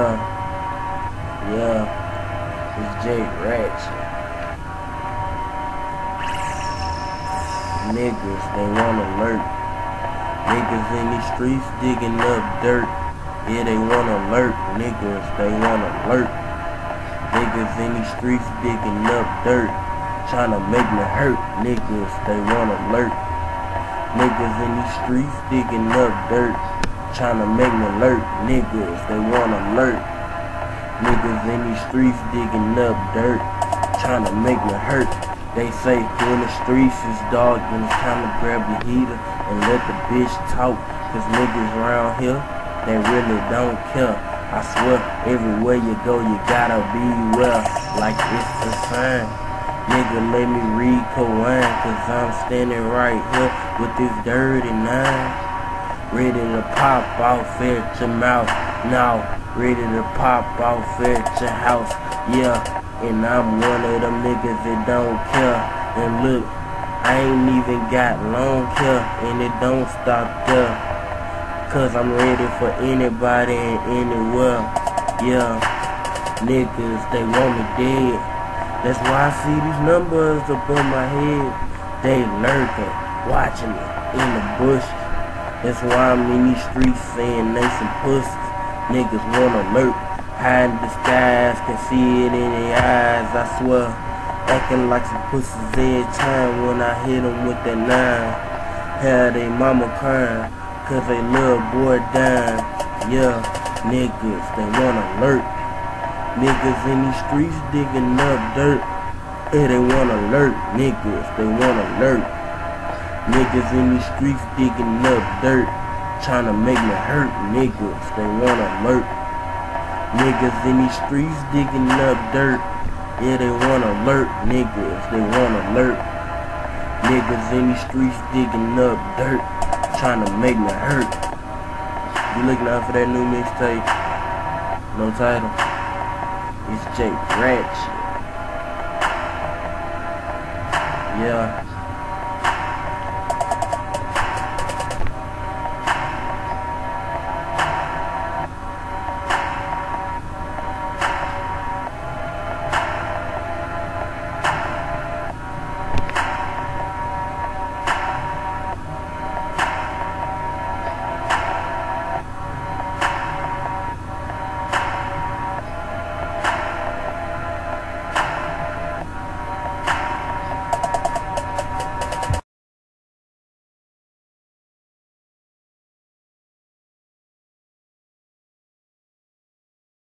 Yeah, yeah, it's jay-ratchet. Niggas, they wanna lurk. Niggas in these streets digging up dirt. Yeah, they wanna lurk. Niggas, they wanna lurk. Niggas in these streets digging up dirt, tryna make me hurt. Niggas, they wanna lurk. Niggas in these streets digging up dirt, tryna make me lurk. Niggas, they wanna lurk. Niggas in these streets digging up dirt, tryna make me hurt. They say when the streets is dark, then it's time to grab your heater and let the bitch talk. Cause niggas around here, they really don't care. I swear, everywhere you go, you gotta beware. Like it's a sign. Nigga, let me read Koran, cause I'm standing right here with this dirty nine. Ready to pop off at your mouth. Now, ready to pop off at your house. Yeah, and I'm one of them niggas that don't care. And look, I ain't even got long hair, and it don't stop there. Cause I'm ready for anybody and anywhere. Yeah, niggas, they want me dead. That's why I see these numbers up on my head. They lurking, watching me in the bush. That's why I'm in these streets saying they some pussies. Niggas wanna lurk, hide in disguise, can see it in their eyes, I swear. Acting like some pussies every time when I hit them with that 9. Had they mama crying, cause they little boy dying. Yeah, niggas, they wanna lurk. Niggas in these streets digging up dirt. Yeah, they wanna lurk. Niggas, they wanna lurk. Niggas in these streets digging up dirt, tryna make me hurt. Niggas, they wanna lurk. Niggas in these streets digging up dirt. Yeah, they wanna lurk. Niggas, they wanna lurk. Niggas in these streets digging up dirt, tryna make me hurt. You looking out for that new mixtape? No title. It's jay-ratchet. Yeah.